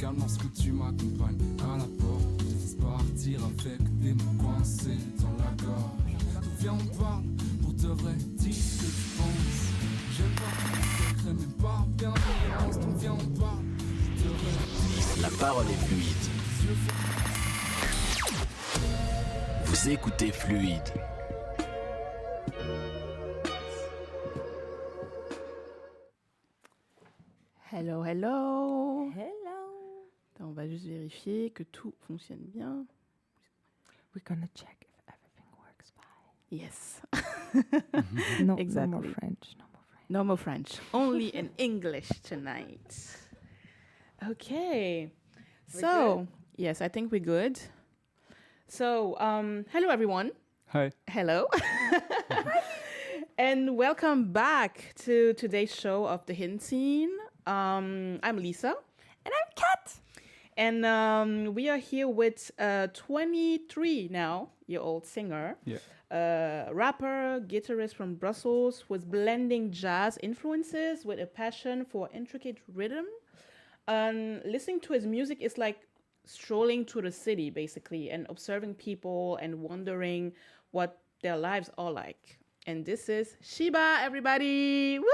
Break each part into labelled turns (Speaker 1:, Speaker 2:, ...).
Speaker 1: calme lorsque tu m'accompagnes à la porte. Je laisse partir avec des mots coincés dans la gorge. D'où vient on parle, pour de vrai, dis ce que tu penses. J'aime pas les secrets, mais pas bienveillance. D'où vient on parle, pour de vrai, dis.
Speaker 2: La parole est fluide. Vous écoutez Fluide.
Speaker 3: Hello, hello.
Speaker 4: Hello.
Speaker 3: On va juste vérifier que tout fonctionne bien.
Speaker 4: We're gonna check if everything works fine.
Speaker 3: Yes.
Speaker 4: No,
Speaker 3: Exactly.
Speaker 4: no more French. No more French.
Speaker 3: No more French. Only in English tonight. Okay. So, yes, I think we're good. So, hello everyone.
Speaker 5: Hi.
Speaker 3: Hello. And welcome back to today's show of The Hidden Scene. I'm Lisa.
Speaker 4: And I'm Kat.
Speaker 3: And we are here with a 23-year-old singer, rapper, guitarist from Brussels, who is blending jazz influences with a passion for intricate rhythm. And listening to his music is like strolling through the city, basically, and observing people and wondering what their lives are like. And this is Shiba, everybody! Woo!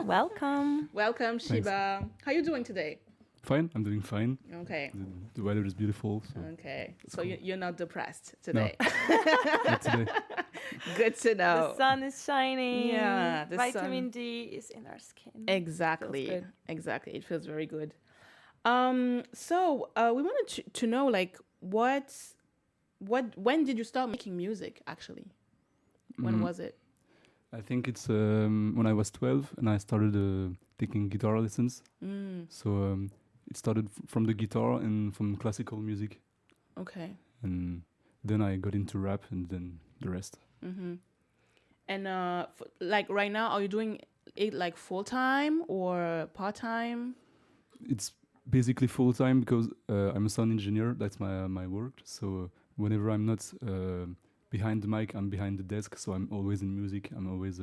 Speaker 4: Welcome.
Speaker 3: Welcome, Shiba.
Speaker 5: Thanks.
Speaker 3: How are you doing today?
Speaker 5: Fine, I'm doing fine.
Speaker 3: Okay.
Speaker 5: The weather is beautiful. So
Speaker 3: Okay. So
Speaker 5: cool.
Speaker 3: you're not depressed today?
Speaker 5: Not today.
Speaker 3: Good to know.
Speaker 4: The sun is shining.
Speaker 3: Yeah, the
Speaker 4: Vitamin
Speaker 3: sun.
Speaker 4: D is in our skin.
Speaker 3: Exactly.
Speaker 4: Feels good.
Speaker 3: Exactly. It feels very good. So we wanted to know, like, when did you start making music, actually? When was it?
Speaker 5: I think it's when I was 12 and I started taking guitar lessons. So it started from the guitar and from classical music.
Speaker 3: Okay.
Speaker 5: And then I got into rap and then the rest.
Speaker 3: Mm-hmm. And like right now, are you doing it like full-time or part-time?
Speaker 5: It's basically full-time because I'm a sound engineer. That's my work. So whenever I'm not behind the mic, I'm behind the desk. So I'm always in music. I'm always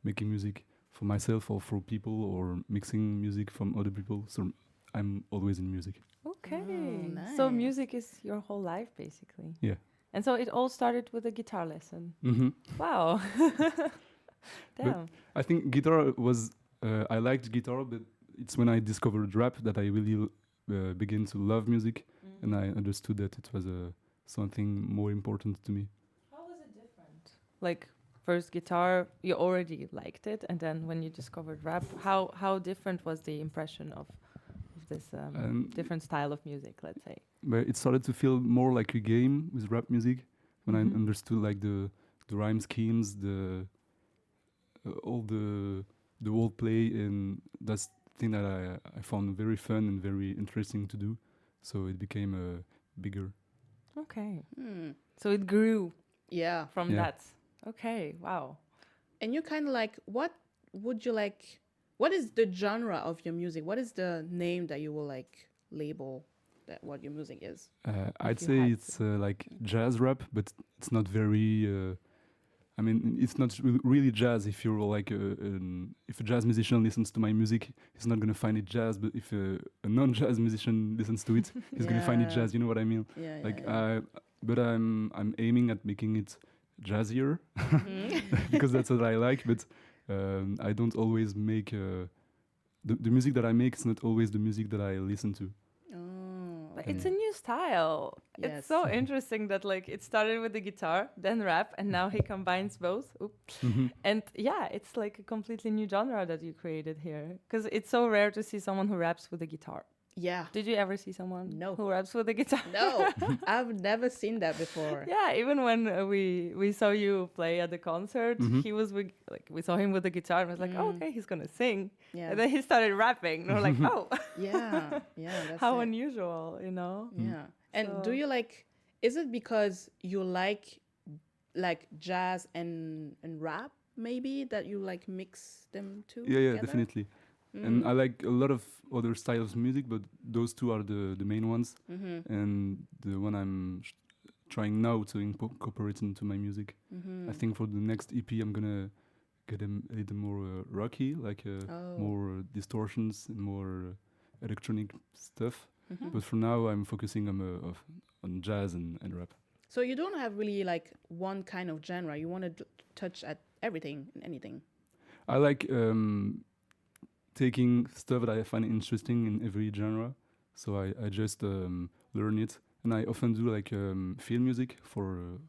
Speaker 5: making music for myself or for people or mixing music from other people. So I'm always in music.
Speaker 4: Okay.
Speaker 3: Oh, nice.
Speaker 4: So music is your whole life, basically.
Speaker 5: Yeah.
Speaker 4: And so it all started with a guitar lesson.
Speaker 5: Mm-hmm.
Speaker 4: Wow. Damn.
Speaker 5: But I think guitar was... I liked guitar, but it's when I discovered rap that I really began to love music. And I understood that it was something more important to me.
Speaker 4: How was it different? Like, first guitar, you already liked it, and then when you discovered rap, how different was the impression of this different style of music, let's say?
Speaker 5: But it started to feel more like a game with rap music when I understood like the rhyme schemes, all the wordplay, and that's the thing that I found very fun and very interesting to do. So it became bigger.
Speaker 4: Okay. So it grew from
Speaker 5: Yeah.
Speaker 4: that. Okay, wow.
Speaker 3: And you're kind of like, what is the genre of your music? What is the name that you will like label that what your music is?
Speaker 5: I'd
Speaker 4: you
Speaker 5: say
Speaker 4: had
Speaker 5: it's like jazz rap, but it's not very... I mean, it's not really jazz. If you're like if a jazz musician listens to my music, he's not gonna find it jazz. But if a non-jazz musician listens to it, he's gonna find it jazz. You know what I mean? But I'm aiming at making it jazzier because that's what I like. But I don't always make the music that I make is not always the music that I listen to.
Speaker 4: But it's a new style.
Speaker 3: Yes.
Speaker 4: It's so interesting that like it started with the guitar, then rap, and now he combines both. And yeah, it's like a completely new genre that you created here. Because it's so rare to see someone who raps with a guitar.
Speaker 3: Yeah.
Speaker 4: Did you ever see someone
Speaker 3: No.
Speaker 4: who raps with a guitar?
Speaker 3: No, I've never seen that before.
Speaker 4: Yeah, even when we saw you play at the concert, he was with, like, we saw him with the guitar and was like, oh, okay, he's gonna sing.
Speaker 3: Yeah.
Speaker 4: And then he started rapping, and we're like, oh,
Speaker 3: Yeah. That's
Speaker 4: how
Speaker 3: it.
Speaker 4: unusual, you know?
Speaker 3: Yeah. And
Speaker 4: So-
Speaker 3: do you like? Is it because you like jazz and rap? Maybe that you like mix them two.
Speaker 5: Yeah,
Speaker 3: together?
Speaker 5: definitely. And I like a lot of other styles of music, but those two are the main ones. And the one I'm trying now to incorporate into my music. I think for the next EP, I'm gonna get a little more rocky, like more distortions and more electronic stuff.
Speaker 3: Mhm.
Speaker 5: But for now, I'm focusing on jazz and rap.
Speaker 3: So you don't have really like one kind of genre. You want to touch at everything and anything.
Speaker 5: I like taking stuff that I find interesting in every genre. So I just learn it, and I often do like film music for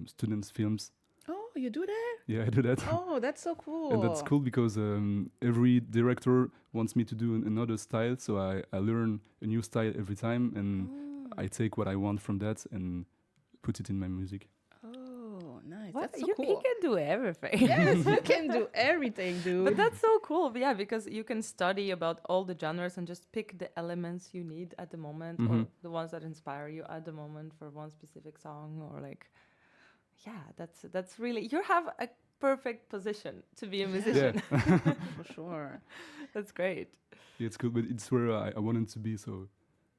Speaker 5: students' films.
Speaker 3: Oh, you do that?
Speaker 5: Yeah, I do that.
Speaker 3: Oh, that's so cool.
Speaker 5: And that's cool because every director wants me to do another style, so I learn a new style every time, and I take what I want from that and put it in my music.
Speaker 3: Oh, nice.
Speaker 4: What?
Speaker 3: That's so
Speaker 4: You
Speaker 3: cool.
Speaker 4: can do everything.
Speaker 3: Yes, you can do everything, dude.
Speaker 4: But that's so cool, yeah, because you can study about all the genres and just pick the elements you need at the moment, or
Speaker 5: Mhm.
Speaker 4: the ones that inspire you at the moment for one specific song, or like, yeah, that's really, you have a perfect position to be a musician.
Speaker 3: For sure.
Speaker 4: That's great.
Speaker 5: Yeah, it's cool, but it's where I wanted to be. So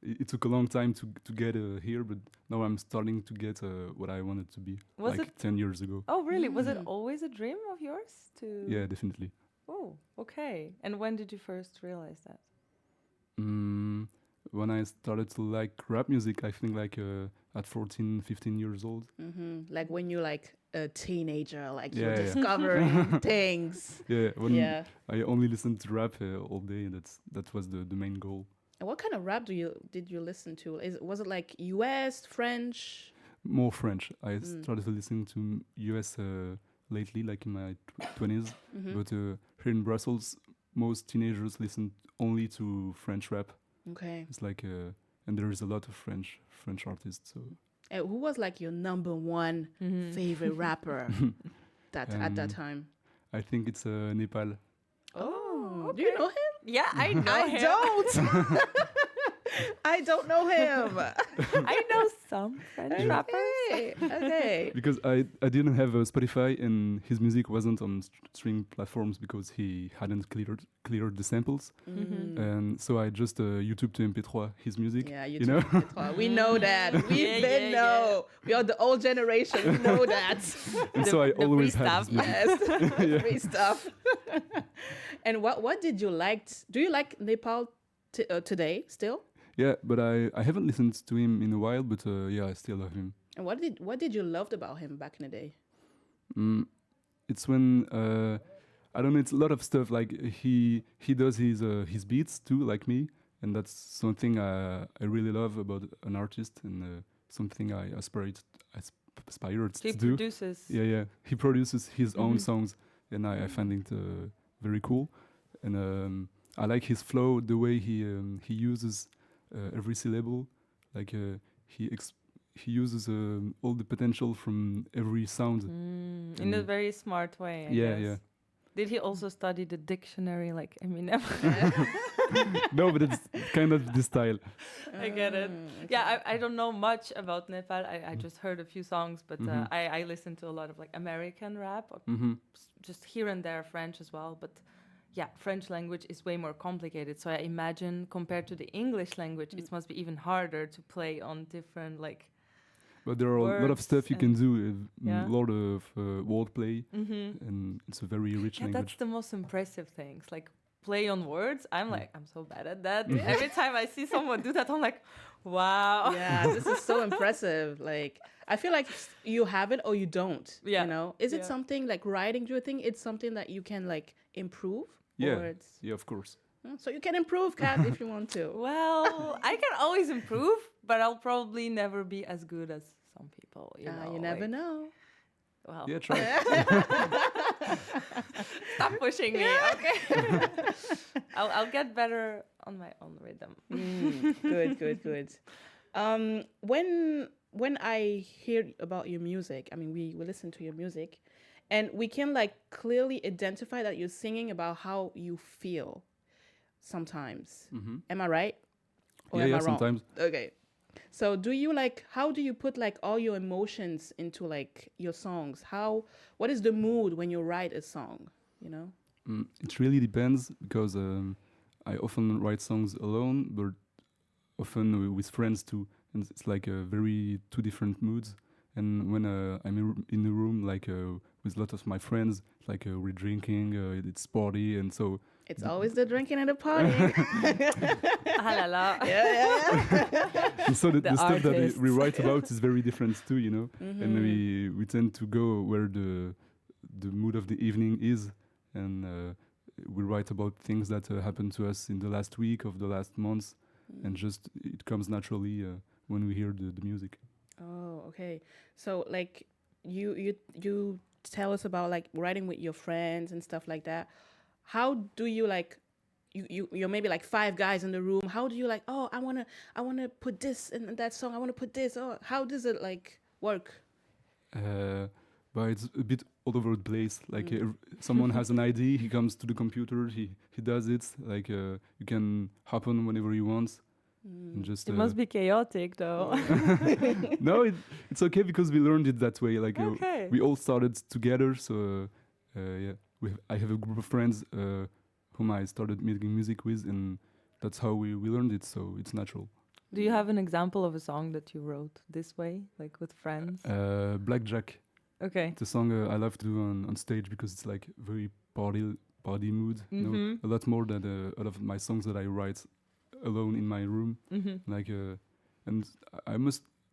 Speaker 5: it took a long time to get here, but now I'm starting to get what I wanted to be.
Speaker 4: Was
Speaker 5: like 10 years ago.
Speaker 4: Oh, really? Was it
Speaker 3: Mm.
Speaker 4: always a dream of yours to?
Speaker 5: Yeah, definitely.
Speaker 4: Oh, okay. And when did you first realize that?
Speaker 5: When I started to like rap music, I think like at 14, 15 years old.
Speaker 3: Like when you're like a teenager, like
Speaker 5: Yeah,
Speaker 3: you're
Speaker 5: yeah.
Speaker 3: discovering things.
Speaker 5: Yeah, when
Speaker 3: Yeah.
Speaker 5: I only listened to rap all day, and that was the main goal.
Speaker 3: And what kind of rap did you listen to? Was it like US, French?
Speaker 5: More French. I started to listen to US lately, like in my 20s. But here in Brussels, most teenagers listen only to French rap.
Speaker 3: Okay.
Speaker 5: It's like, and there is a lot of French artists. So
Speaker 3: And who was like your number one favorite rapper at that time?
Speaker 5: I think it's Nepal.
Speaker 3: Oh, do you know him?
Speaker 4: Yeah, I know
Speaker 3: I
Speaker 4: him.
Speaker 3: don't. I don't know him.
Speaker 4: I know some French rappers.
Speaker 3: Okay.
Speaker 5: Because I didn't have Spotify, and his music wasn't on streaming platforms because he hadn't cleared the samples. And so I just YouTube to MP3 his music.
Speaker 3: Yeah,
Speaker 5: you know.
Speaker 3: We know that. We know. We are the old generation. We know that.
Speaker 5: And so I
Speaker 4: the
Speaker 5: always
Speaker 4: free
Speaker 5: had his
Speaker 4: stuff.
Speaker 5: music.
Speaker 3: Yes. Free stuff. And what did you like? Do you like Nepal today still?
Speaker 5: Yeah, but I haven't listened to him in a while, but yeah, I still love him.
Speaker 3: And what did you loved about him back in the day?
Speaker 5: It's when I don't know. It's a lot of stuff. Like he does his beats too, like me, and that's something I really love about an artist, and something I aspire
Speaker 4: He
Speaker 5: to do.
Speaker 4: produces.
Speaker 5: Yeah. He produces his own songs, and I find it very cool. And I like his flow, the way he uses every syllable. Like he uses all the potential from every sound.
Speaker 4: In a very smart way, I guess.
Speaker 5: Yeah.
Speaker 4: Did he also study the dictionary like Eminem?
Speaker 5: No, but it's kind of this style.
Speaker 4: I get it. Yeah, I don't know much about Nepal. I just heard a few songs, but I listen to a lot of like American rap, or just here and there French as well. But yeah, French language is way more complicated. So I imagine compared to the English language, it must be even harder to play on different like.
Speaker 5: But there are a lot of
Speaker 4: words
Speaker 5: stuff you can do,
Speaker 4: yeah.
Speaker 5: a lot of wordplay, and it's a very rich
Speaker 4: Yeah,
Speaker 5: language.
Speaker 4: that's the most impressive things. Like play on words. I'm like, I'm so bad at that. Every time I see someone do that, I'm like, wow.
Speaker 3: Yeah, this is so impressive. Like, I feel like you have it or you don't.
Speaker 4: Yeah.
Speaker 3: You know, is it
Speaker 4: Yeah.
Speaker 3: something like writing? Do you think it's something that you can like improve?
Speaker 5: Yeah,
Speaker 3: Or it's,
Speaker 5: yeah, of course.
Speaker 3: So you can improve, Kat, if you want to.
Speaker 4: Well, I can always improve, but I'll probably never be as good as some people.
Speaker 3: You never
Speaker 4: like,
Speaker 3: know.
Speaker 4: Well,
Speaker 5: Yeah, try.
Speaker 4: stop pushing me, okay? I'll get better on my own rhythm.
Speaker 3: Good. When I hear about your music, I mean, we listen to your music, and we can like clearly identify that you're singing about how you feel. Sometimes, am I right? Or am
Speaker 5: Yeah,
Speaker 3: I wrong?
Speaker 5: sometimes.
Speaker 3: Okay. So how do you put like all your emotions into like your songs? What is the mood when you write a song, you know?
Speaker 5: It really depends because I often write songs alone, but often with friends too, and it's like very two different moods. And when I'm in a room like with a lot of my friends. Like we're drinking, it's party, and so
Speaker 3: It's always the drinking and the party.
Speaker 4: Ah la la.
Speaker 3: Yeah.
Speaker 5: and so the
Speaker 4: The
Speaker 5: stuff that
Speaker 4: artists.
Speaker 5: we write about is very different too, you know. And we tend to go where the mood of the evening is, and we write about things that happened to us in the last week of the last months, and just it comes naturally when we hear the music.
Speaker 3: Oh, okay. So like you tell us about like writing with your friends and stuff like that. How do you like you're maybe like five guys in the room. How do you like, oh, I wanna put this in that song, I wanna put this. Oh, how does it like work?
Speaker 5: But it's a bit all over the place. Like someone has an idea, he comes to the computer, he does it. Like you can hop on whenever you want. And just
Speaker 4: It must be chaotic though.
Speaker 5: no, it's okay because we learned it that way. Like
Speaker 4: Okay.
Speaker 5: we all started together. So yeah, I have a group of friends whom I started making music with, and that's how we learned it. So it's natural.
Speaker 4: Do you have an example of a song that you wrote this way, like with friends?
Speaker 5: Blackjack.
Speaker 4: Okay.
Speaker 5: It's a song I love to do on stage because it's like very party mood. You know, a lot more than a lot of my songs that I write alone in my room. Like and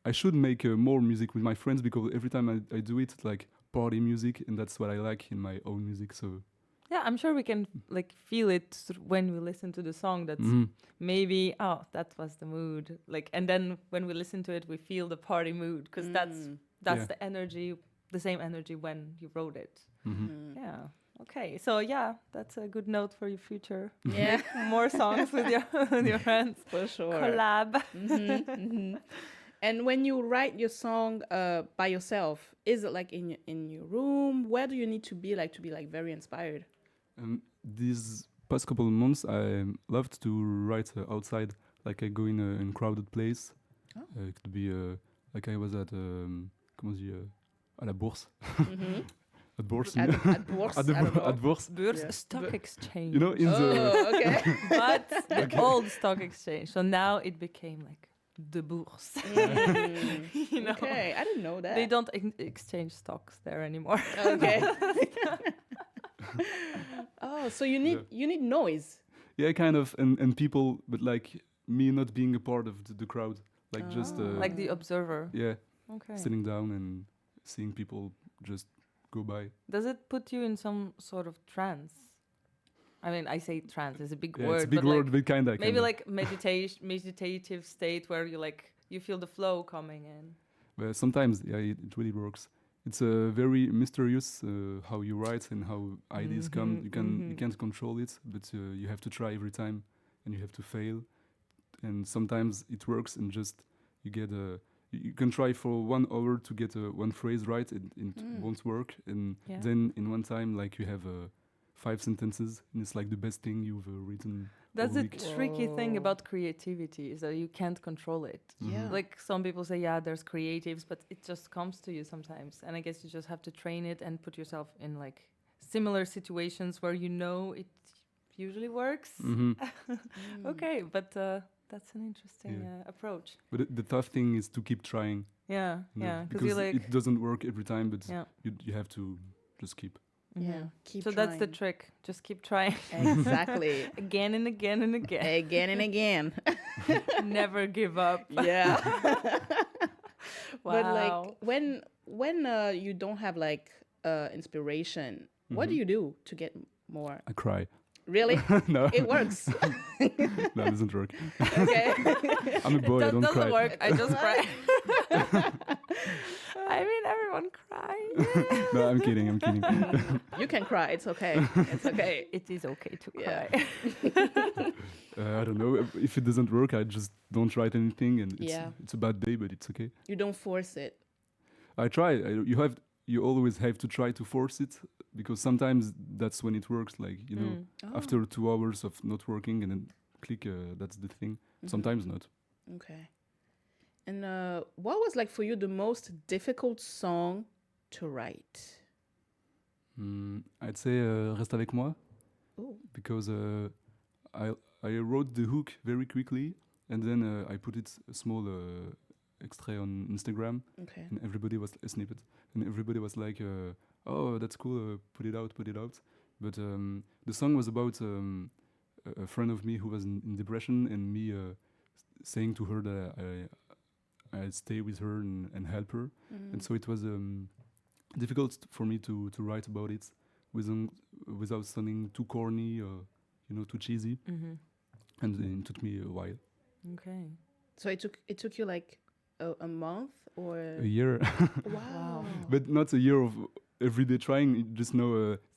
Speaker 5: I should make more music with my friends because every time I do it, it's like party music, and that's what I like in my own music. So
Speaker 4: Yeah, I'm sure we can like feel it when we listen to the song. That's maybe that was the mood. Like, and then when we listen to it, we feel the party mood because that's
Speaker 5: Yeah.
Speaker 4: the energy, the same energy when you wrote it. Yeah. Okay. So yeah, that's a good note for your future.
Speaker 3: Yeah.
Speaker 4: More songs with your friends.
Speaker 3: For sure.
Speaker 4: Collab.
Speaker 3: And when you write your song by yourself, is it like in your room? Where do you need to be like very inspired?
Speaker 5: These past couple of months, I loved to write outside. Like I go in crowded place. It could be like I was at comment on dit à la bourse. At bourse.
Speaker 3: At Bourse,
Speaker 5: At the
Speaker 3: I don't know.
Speaker 5: at bourse.
Speaker 4: Beurs,
Speaker 3: Yeah.
Speaker 4: stock exchange.
Speaker 5: You know, in the
Speaker 3: Oh, okay.
Speaker 4: But the old stock exchange. So now it became like the bourse. You know?
Speaker 3: Okay, I didn't know that.
Speaker 4: They don't exchange stocks there anymore.
Speaker 3: Okay. Oh, so you need noise.
Speaker 5: yeah, kind of, and people, but like me not being a part of the crowd, like just
Speaker 4: Like the observer.
Speaker 5: yeah,
Speaker 4: Okay.
Speaker 5: sitting down and seeing people just go by.
Speaker 4: Does it put you in some sort of trance? I mean, I say trance is a big
Speaker 5: Yeah,
Speaker 4: word,
Speaker 5: it's a big
Speaker 4: but
Speaker 5: word,
Speaker 4: like
Speaker 5: but kinda.
Speaker 4: maybe like meditative state where you feel the flow coming in.
Speaker 5: But sometimes, yeah, it really works. It's very mysterious how you write and how ideas come. You can't control it, but you have to try every time, and you have to fail. And sometimes it works, and just you get you can try for 1 hour to get one phrase right, and it won't work. And
Speaker 4: Yeah.
Speaker 5: then in one time, like you have 5 sentences, and it's like the best thing you've written.
Speaker 4: That's
Speaker 5: all
Speaker 4: the
Speaker 5: week.
Speaker 4: tricky thing about creativity is that you can't control it.
Speaker 3: Yeah.
Speaker 4: Like some people say, yeah, there's creatives, but it just comes to you sometimes. And I guess you just have to train it and put yourself in like similar situations where you know it usually works. Okay, but that's an interesting approach.
Speaker 5: But the tough thing is to keep trying.
Speaker 4: Yeah,
Speaker 5: You know,
Speaker 4: yeah,
Speaker 5: because
Speaker 4: you like
Speaker 5: it doesn't work every time, but
Speaker 4: yeah.
Speaker 5: you have to just keep.
Speaker 3: Yeah. Keep
Speaker 4: So that's the
Speaker 3: trying.
Speaker 4: trick. Just keep trying
Speaker 3: Exactly.
Speaker 4: again and again and again.
Speaker 3: Again and again.
Speaker 4: Never give up.
Speaker 3: Yeah.
Speaker 4: Wow.
Speaker 3: But like when you don't have like inspiration, what do you do to get more?
Speaker 5: I cry.
Speaker 3: Really?
Speaker 5: No,
Speaker 3: It works.
Speaker 5: no, it doesn't work.
Speaker 3: Okay.
Speaker 5: I'm a boy. I
Speaker 4: That
Speaker 5: don't
Speaker 4: doesn't
Speaker 5: cry.
Speaker 4: work. I just cry. I mean, everyone cries.
Speaker 5: No, I'm kidding. I'm kidding.
Speaker 3: You can cry. It's okay. It's okay.
Speaker 4: It is okay to
Speaker 3: Yeah.
Speaker 4: cry.
Speaker 5: I don't know. If it doesn't work, I just don't write anything, and
Speaker 3: Yeah.
Speaker 5: it's a bad day, but it's okay.
Speaker 3: You don't force it.
Speaker 5: I try. You always have to try to force it, because sometimes that's when it works. Like after 2 hours of not working, and then click. That's the thing. Sometimes not.
Speaker 3: Okay. And what was like for you the most difficult song to write?
Speaker 5: I'd say Reste avec moi,
Speaker 3: Oh.
Speaker 5: because I wrote the hook very quickly, and then I put it a small extrait on Instagram,
Speaker 3: Okay.
Speaker 5: and everybody was a snippet, and everybody was like, oh, that's cool, put it out, put it out. But the song was about a friend of me who was in depression, and me saying to her that I'd stay with her and help her. And so it was difficult for me to write about it without sounding too corny or too cheesy. And it took me a while.
Speaker 4: Okay.
Speaker 3: So it took you like a month or
Speaker 5: A year.
Speaker 3: Wow.
Speaker 5: But not a year of everyday trying, just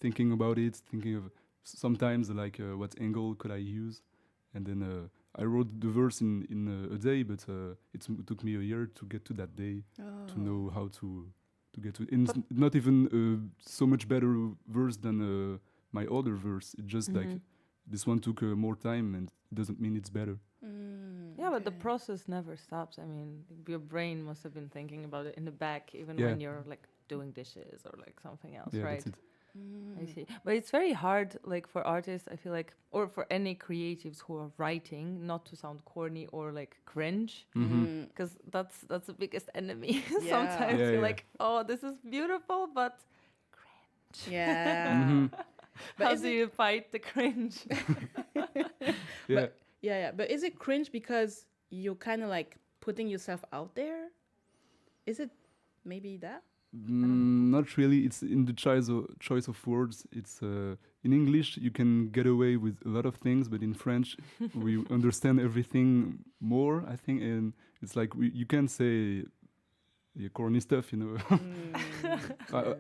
Speaker 5: thinking about it, thinking of sometimes like what angle could I use, and then I wrote the verse in a day, but it took me a year to get to that day, to know how to get to it. And it's not even so much better verse than my other verse. It's just like this one took more time, and it doesn't mean it's better.
Speaker 4: Yeah, but the process never stops. I mean, your brain must have been thinking about it in the back, even when you're like doing dishes or like something else, right?
Speaker 5: That's it.
Speaker 4: I see. But it's very hard, like for artists, I feel like, or for any creatives who are writing, not to sound corny or like cringe, because that's the biggest enemy. Sometimes you're like, oh, this is beautiful, but cringe.
Speaker 3: Yeah.
Speaker 4: How do you fight the cringe?
Speaker 3: But is it cringe because you're kind of like putting yourself out there? Is it maybe that?
Speaker 5: Not really. It's in the choice of words. It's in English you can get away with a lot of things, but in French we understand everything more, I think, and it's like you can say corny stuff,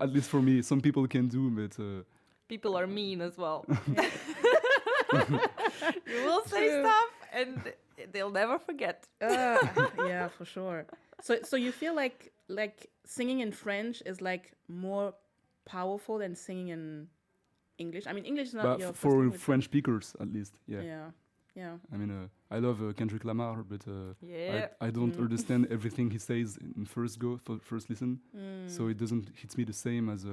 Speaker 5: at least for me. Some people can do, but
Speaker 4: people are mean as well. You will say stuff and they'll never forget.
Speaker 3: Yeah, for sure. So you feel like singing in French is like more powerful than singing in English? I mean, English is not your first
Speaker 5: for
Speaker 3: language,
Speaker 5: French speakers at least,
Speaker 3: yeah.
Speaker 5: I mean, I love Kendrick Lamar, but
Speaker 4: Yeah.
Speaker 5: I don't understand everything he says in first listen, so it doesn't hit me the same as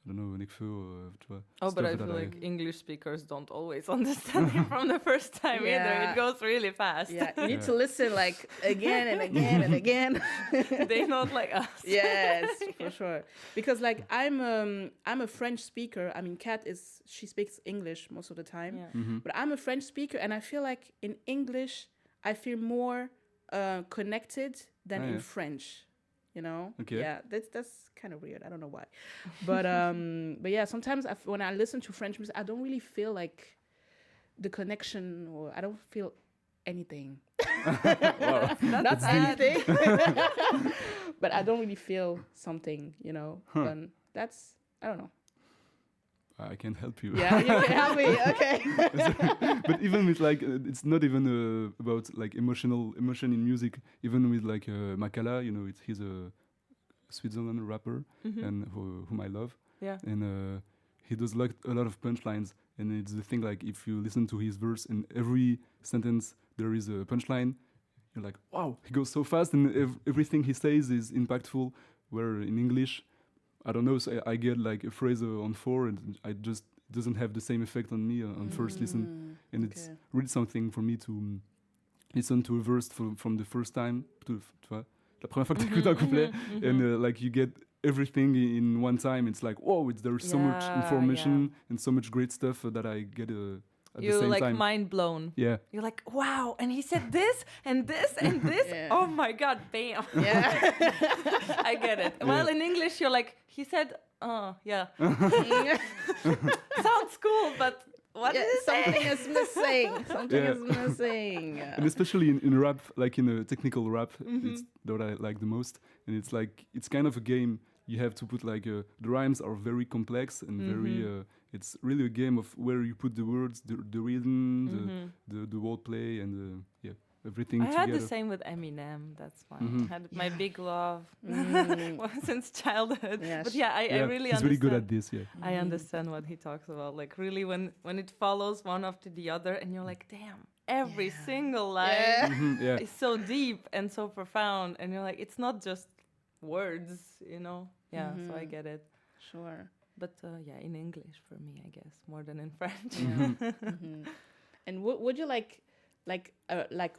Speaker 5: I don't know, Nekfeu, tu vois.
Speaker 4: Oh, but I
Speaker 5: stuff
Speaker 4: feel
Speaker 5: that
Speaker 4: like English speakers don't always understand it from the first time either. It goes really fast.
Speaker 3: Yeah, you need to listen like again and again and again.
Speaker 4: They're not like us.
Speaker 3: Yes, for sure. Because like I'm a French speaker. I mean, she speaks English most of the time.
Speaker 4: Yeah.
Speaker 3: But I'm a French speaker, and I feel like in English I feel more connected than in French.
Speaker 5: Okay.
Speaker 3: Yeah, that's kind of weird. I don't know why, but yeah, sometimes when I listen to French music, I don't really feel like the connection, or I don't feel anything. Not anything, but I don't really feel something, And that's, I don't know.
Speaker 5: I can't help you.
Speaker 3: Yeah, you can help me. Okay.
Speaker 5: But even with like, it's not even about like emotion in music. Even with like Makala, he's a Switzerland rapper and whom I love.
Speaker 4: Yeah.
Speaker 5: And he does like a lot of punchlines. And it's the thing, like if you listen to his verse, in every sentence there is a punchline, you're like, wow, he goes so fast, and everything he says is impactful. Where in English, I don't know, so I get like a phrase on 4, and it doesn't have the same effect on me on first listen. And it's really something for me to listen to a verse from the first time, tu vois, la première fois que t'écoutes un couplet, and like you get everything in one time. It's like, whoa, there's so much information and so much great stuff that I get at the same time.
Speaker 4: You're like mind blown.
Speaker 5: Yeah.
Speaker 4: You're like, wow, and he said this and this and this.
Speaker 3: Yeah.
Speaker 4: Oh my God, bam.
Speaker 3: Yeah.
Speaker 4: I get it.
Speaker 5: Yeah.
Speaker 4: Well, in English, you're like, he said, oh, yeah. Sounds cool, but what is it?
Speaker 3: Something is missing. Something is missing.
Speaker 5: And especially in rap, like in a technical rap, it's what I like the most. And it's like, it's kind of a game. You have to put like, the rhymes are very complex and very, it's really a game of where you put the words, the rhythm, the wordplay, and everything
Speaker 4: I
Speaker 5: together.
Speaker 4: had the same with Eminem. That's why I had my big love since childhood.
Speaker 3: Yeah,
Speaker 4: But yeah, I really
Speaker 5: he's
Speaker 4: understand.
Speaker 5: really good at this, yeah.
Speaker 4: I understand what he talks about. Like really, when it follows one after the other, and you're like, damn, every single line
Speaker 5: Yeah.
Speaker 4: is so deep and so profound, and you're like, it's not just words, Yeah, so I get it.
Speaker 3: Sure.
Speaker 4: But in English for me, I guess, more than in French.
Speaker 3: And would you like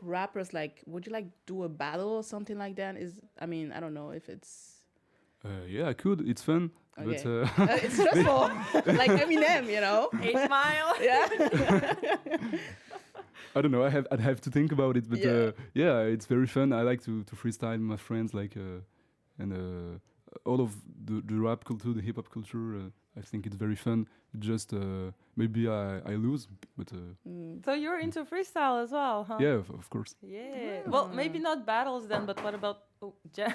Speaker 3: rappers, like would you like do a battle or something like that? I mean, I don't know if it's
Speaker 5: Yeah, I could. It's fun,
Speaker 3: Okay.
Speaker 5: but
Speaker 3: It's stressful, like Eminem,
Speaker 4: 8 Mile.
Speaker 3: Yeah.
Speaker 5: I don't know. I'd have to think about it, but
Speaker 3: Yeah.
Speaker 5: it's very fun. I like to freestyle with my friends, like and all of the rap culture, the hip hop culture. I think it's very fun. Just maybe I lose, but
Speaker 4: So you're into freestyle as well, huh?
Speaker 5: yeah, of course.
Speaker 4: Yeah. Well, maybe not battles then, but what about jam?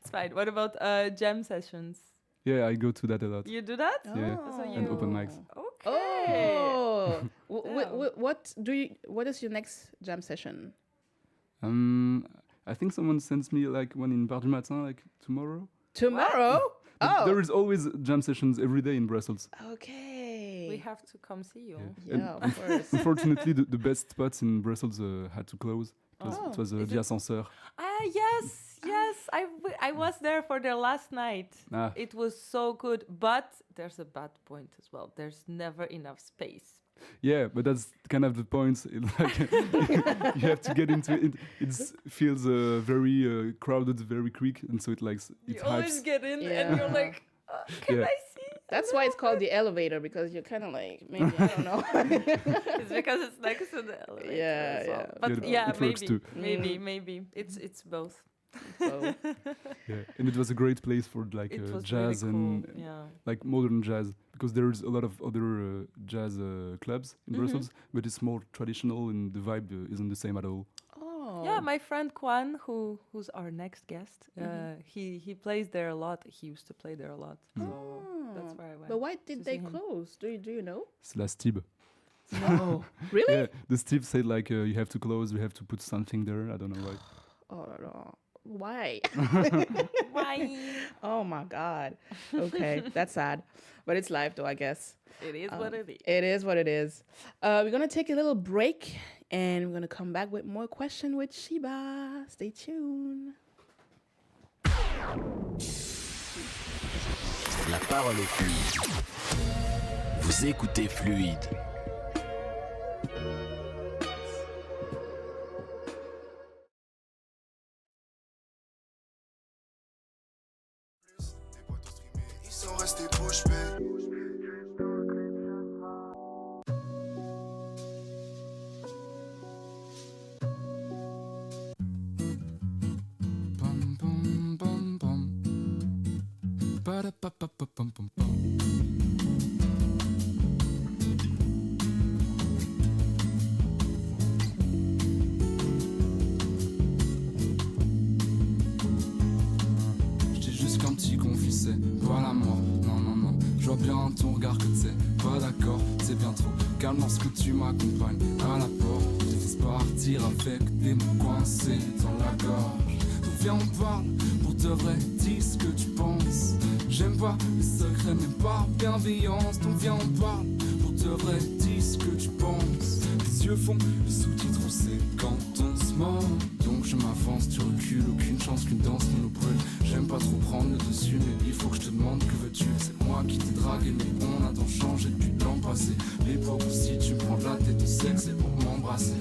Speaker 4: It's fine. What about jam sessions?
Speaker 5: Yeah, I go to that a lot.
Speaker 4: You do that?
Speaker 5: Yeah,
Speaker 4: So
Speaker 5: and open mics.
Speaker 4: Okay.
Speaker 3: Oh.
Speaker 4: Yeah.
Speaker 3: What is your next jam session?
Speaker 5: I think someone sends me like one in Bar du Matin, like tomorrow.
Speaker 3: Tomorrow?
Speaker 5: But
Speaker 3: Oh.
Speaker 5: there is always jam sessions every day in Brussels.
Speaker 3: Okay.
Speaker 4: We have to come see you.
Speaker 3: Yeah, of course.
Speaker 5: Unfortunately, the best spots in Brussels had to close. It was
Speaker 3: Oh.
Speaker 5: the Ascenseur.
Speaker 4: Yes. I was there for their last night.
Speaker 5: Ah.
Speaker 4: It was so good, but there's a bad point as well. There's never enough space.
Speaker 5: Yeah, but that's kind of the point. Like, you have to get into it. It feels very crowded very quick, and so it
Speaker 4: You
Speaker 5: hypes.
Speaker 4: always get in
Speaker 3: Yeah.
Speaker 4: and you're like, can
Speaker 5: Yeah.
Speaker 4: I see?
Speaker 3: That's why it's called the elevator, because you're kind of like, maybe, I don't know.
Speaker 4: It's because it's next to the elevator
Speaker 3: Yeah,
Speaker 4: as well.
Speaker 3: yeah.
Speaker 4: But
Speaker 5: Yeah, it works too.
Speaker 4: Maybe. It's both.
Speaker 3: So,
Speaker 5: Yeah, and it was a great place for like
Speaker 4: It was
Speaker 5: jazz
Speaker 4: really cool.
Speaker 5: and
Speaker 4: Yeah.
Speaker 5: like modern jazz, because there's a lot of other jazz clubs in
Speaker 4: Mhm.
Speaker 5: Brussels, but it's more traditional and the vibe isn't the same at all.
Speaker 3: oh.
Speaker 4: Yeah, my friend Kwan, who's our next guest, he plays there a lot. He used to play there a lot, so that's where I went.
Speaker 3: But why did
Speaker 4: to
Speaker 3: they
Speaker 4: see him.
Speaker 3: close? Do you know?
Speaker 5: C'est la Stib.
Speaker 3: No. Really?
Speaker 5: Yeah, the Stib said like you have to close, we have to put something there. I don't know why.
Speaker 3: Oh, no. Why?
Speaker 4: Why?
Speaker 3: Oh my God. Okay, that's sad. But it's life though, I guess.
Speaker 4: It is what it is.
Speaker 3: It is what it is. We're going to take a little break and we're going to come back with more question with Shiba. Stay tuned.
Speaker 2: La parole est fluide. Vous écoutez Fluide.
Speaker 6: Ils sont restés bouche bée.
Speaker 1: Bum, bum, bum, bum. Ba-da-ba-ba-ba-bum-bum-bum. Je dis juste qu'un petit conflit, c'est pas la mort. Non, non, non. Je vois bien ton regard que t'es pas d'accord. C'est bien trop calme lorsque tu m'accompagnes à la porte. Je déteste partir avec des mots coincés dans la gorge. D'où viens on parle, pour de vrai, dis ce que tu penses. J'aime pas les secrets, mais pas bienveillance. D'où viens on parle, pour de vrai, dis ce que tu penses. Tes yeux font le sous-titre, c'est quand on se ment. Donc je m'avance, tu recules, aucune chance qu'une danse ne nous brûle. J'aime pas trop prendre le dessus, mais il faut que je te demande que veux-tu. C'est moi qui t'ai dragué, mais on a tant changé depuis l'an passé. L'époque où si tu me prends de la tête au sexe, c'est pour m'embrasser.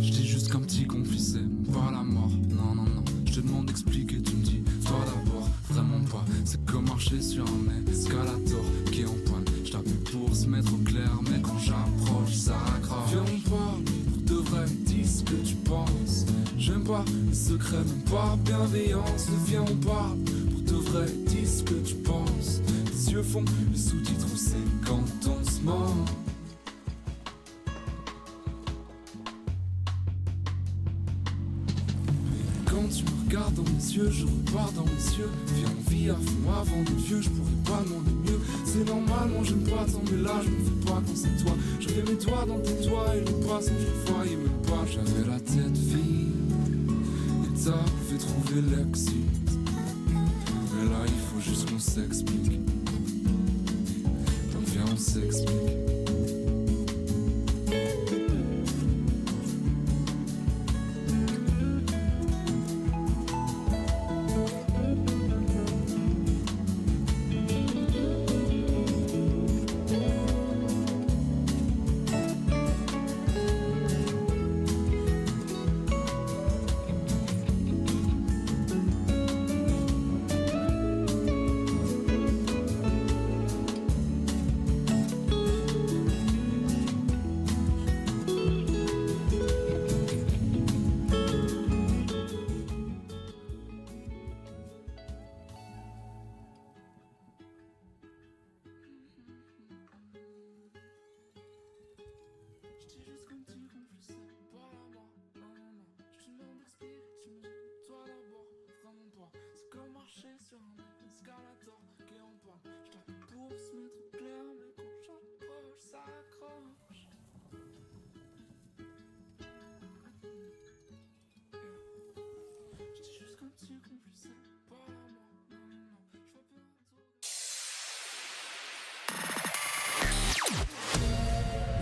Speaker 1: Je dis juste qu'un petit conflit, c'est pas la mort. Non, non, non. Je te demande d'expliquer, tu me dis, toi d'abord, vraiment pas. C'est comme marcher sur un escalator qui est en panne. Je t'appuie pour se mettre au clair, mais quand j'approche, ça aggrave. Viens, on parle, pour de vrai, dis ce que tu penses. J'aime pas les secrets, même pas bienveillance. Viens, on parle, pour de vrai, dis ce que tu penses. Tes yeux font les sous-titres, c'est quand on se ment. Quand tu me regardes dans mes yeux, je repars dans mes yeux. Viens, on vit à fond avant de vieux, je pourrais pas demander mieux. C'est normal, moi j'aime pas tant, mais là je me fais pas quand c'est toi. Je fais mes doigts dans tes doigts et le passant, je le voyais même pas. J'avais la tête vide et t'as fait trouver l'exit. Mais là il faut juste qu'on s'explique. Donc viens, on s'explique.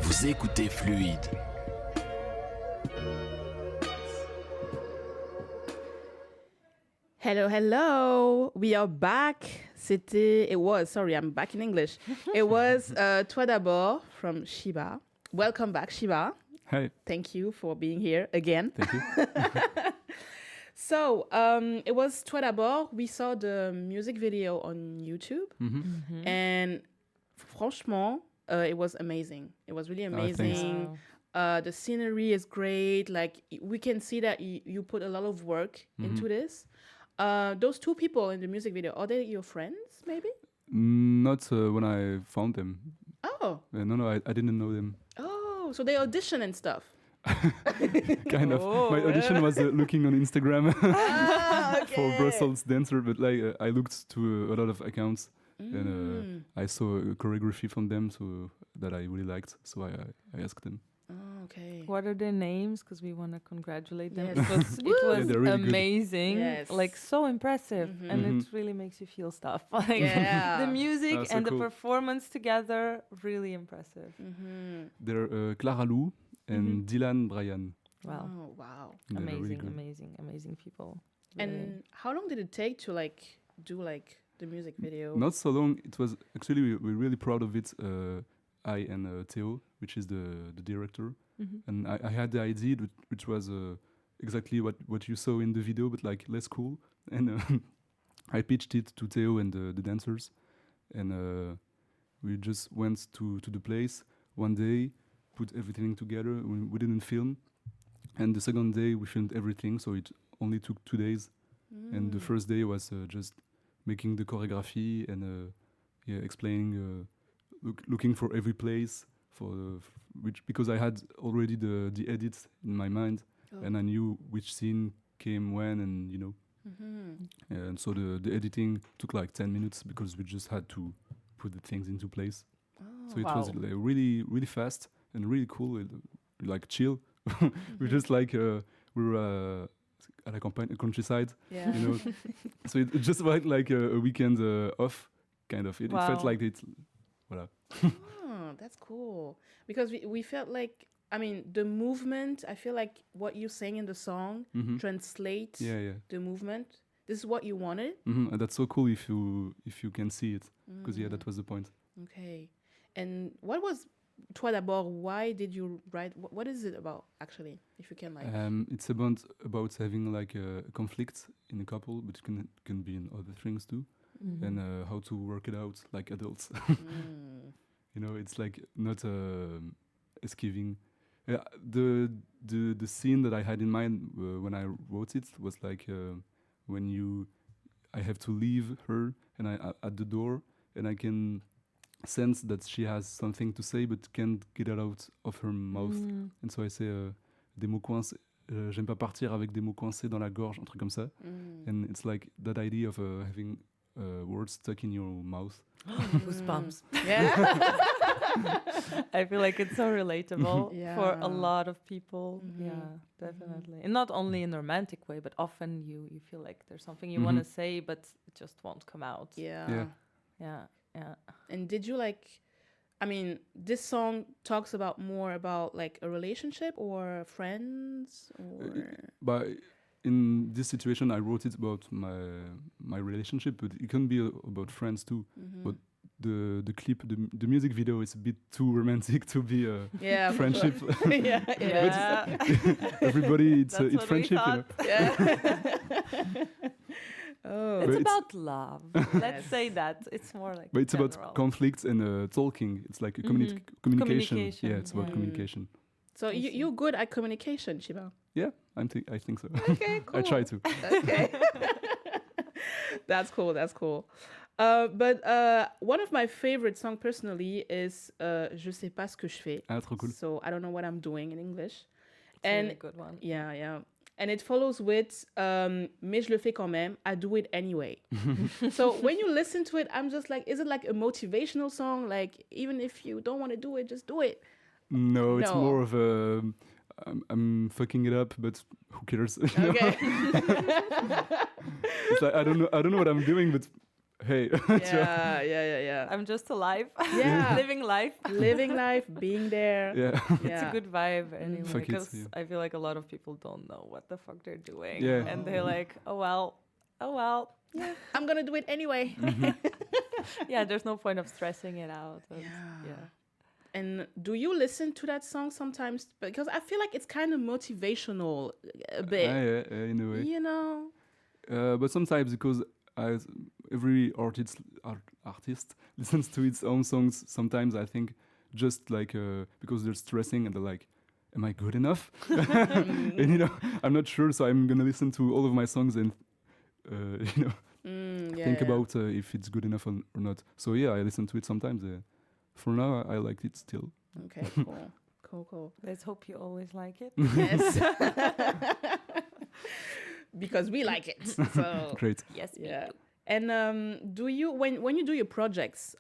Speaker 2: Vous écoutez Fluide.
Speaker 3: Hello, hello. We are back. Sorry, I'm back in English. It was Toi d'abord from Shiba. Welcome back, Shiba.
Speaker 5: Hi,
Speaker 3: Thank you for being here again.
Speaker 5: thank you.
Speaker 3: So, it was Toi d'abord. We saw the music video on YouTube. And franchement, it was amazing. It was really amazing. The scenery is great. Like, we can see that you put a lot of work into this. Those two people in the music video, are they your friends, maybe?
Speaker 5: Not when I found them.
Speaker 3: Oh.
Speaker 5: No, I didn't know them.
Speaker 3: Oh, so they audition and stuff.
Speaker 5: Kind of. My audition was looking on Instagram for Brussels dancer, but like I looked to a lot of accounts and I saw a choreography from them so that I really liked. So I asked them.
Speaker 3: Oh, okay.
Speaker 4: What are their names? Because we want to congratulate them.
Speaker 3: Yes.
Speaker 4: It
Speaker 5: Yeah,
Speaker 4: was
Speaker 5: they're really good.
Speaker 4: amazing,
Speaker 3: Yes.
Speaker 4: like so impressive, and it really makes you feel stuff. Like
Speaker 3: Yeah.
Speaker 4: the music
Speaker 5: Oh, so
Speaker 4: and
Speaker 5: cool.
Speaker 4: the performance together, really impressive.
Speaker 5: They're Clara Lou and Dylan Bryan.
Speaker 4: Wow,
Speaker 3: Oh, wow.
Speaker 5: They're really
Speaker 4: amazing,
Speaker 5: good.
Speaker 4: amazing people.
Speaker 3: And how long did it take to like do like the music video?
Speaker 5: Not so long. It was actually we're really proud of it. I and Theo, which is the director, and I had the idea, which was exactly what you saw in the video, but like less cool. And I pitched it to Theo and the dancers, and we just went to the place one day, put everything together. We didn't film, and the second day we filmed everything. So it only took 2 days, and the first day was just making the choreography and explaining. Looking for every place which because I had already the edits in my mind and I knew which scene came when and you know and so the editing took like 10 minutes because we just had to put the things into place. So it was like, really fast and really cool, like chill. We just like we were at a countryside,
Speaker 3: Yeah.
Speaker 5: you know. So it just felt like a weekend off kind of. It felt like it. Voilà.
Speaker 3: Oh, that's cool. Because we felt like, I mean, the movement, I feel like what you sang in the song translates the movement. This is what you wanted.
Speaker 5: And that's so cool if you can see it. Because that was the point.
Speaker 3: Okay. And what was Toi d'abord? Why did you write? What is it about, actually? If you can like...
Speaker 5: It's about having like a conflict in a couple, but it can be in other things too. And how to work it out like adults. You know, it's like not escaping. The scene that I had in mind when I wrote it was like when I have to leave her and I at the door and I can sense that she has something to say but can't get it out of her mouth. And so I say des mots coincés. J'aime pas partir avec des mots coincés dans la gorge, un truc comme ça. And it's like that idea of having words stuck in your mouth.
Speaker 4: Goosebumps.
Speaker 3: Yeah.
Speaker 4: I feel like it's so relatable for
Speaker 3: Yeah.
Speaker 4: a lot of people. Yeah, definitely. And not only in a romantic way, but often you feel like there's something you want to say, but it just won't come out.
Speaker 3: Yeah.
Speaker 4: Yeah.
Speaker 3: And did you like... I mean, this song talks about more about like a relationship or friends or...
Speaker 5: But in this situation, I wrote it about my relationship, but it can be about friends too. But the clip, the music video is a bit too romantic to be a friendship.
Speaker 3: Sure. yeah.
Speaker 5: Everybody, it's
Speaker 4: That's what we
Speaker 5: friendship, you know.
Speaker 4: thought.
Speaker 3: Yeah. Oh.
Speaker 4: It's
Speaker 5: But
Speaker 4: about love. Let's say that. It's more like
Speaker 5: But it's
Speaker 4: general.
Speaker 5: about conflicts and talking. It's like a communication.
Speaker 4: Communication,
Speaker 5: Yeah, it's about
Speaker 4: yeah.
Speaker 5: communication.
Speaker 3: So you're good at communication, Shiba.
Speaker 5: Yeah, I think so.
Speaker 3: Okay, cool.
Speaker 5: I try to.
Speaker 3: Okay. That's cool. But one of my favorite songs personally is Je sais pas ce que je fais.
Speaker 5: Ah, trop cool.
Speaker 3: So I don't know what I'm doing in English.
Speaker 4: It's a really good one.
Speaker 3: Yeah. And it follows with Mais je le fais quand même, I do it anyway. So when you listen to it, I'm just like, is it like a motivational song? Like, even if you don't want to do it, just do it.
Speaker 5: No, it's
Speaker 3: No.
Speaker 5: more of a I'm fucking it up, but who cares? You know?
Speaker 3: Okay.
Speaker 5: It's like I don't know what I'm doing, but hey,
Speaker 3: Yeah.
Speaker 4: I'm just alive.
Speaker 3: Yeah.
Speaker 4: Living life.
Speaker 3: Living life, being there.
Speaker 5: yeah,
Speaker 4: It's a good vibe anyway,
Speaker 5: Fuck it,
Speaker 4: because
Speaker 5: yeah.
Speaker 4: I feel like a lot of people don't know what the fuck they're doing.
Speaker 5: Yeah.
Speaker 4: And they're like, oh well.
Speaker 3: I'm gonna do it anyway.
Speaker 4: Yeah, there's no point of stressing it out. And yeah.
Speaker 3: And do you listen to that song sometimes? Because I feel like it's kind of motivational a bit.
Speaker 5: Yeah, in a way.
Speaker 3: You know?
Speaker 5: But sometimes because every artist listens to its own songs. Sometimes I think just like because they're stressing and they're like, "Am I good enough?" And I'm not sure, so I'm gonna listen to all of my songs and think about if it's good enough or not. So yeah, I listen to it sometimes. For now, I like it still.
Speaker 3: Okay, cool.
Speaker 4: Let's hope you always like it.
Speaker 3: Yes. Because we like it. So
Speaker 5: Great.
Speaker 4: Yes, we
Speaker 3: yeah.
Speaker 4: do.
Speaker 3: And do you when you do your projects,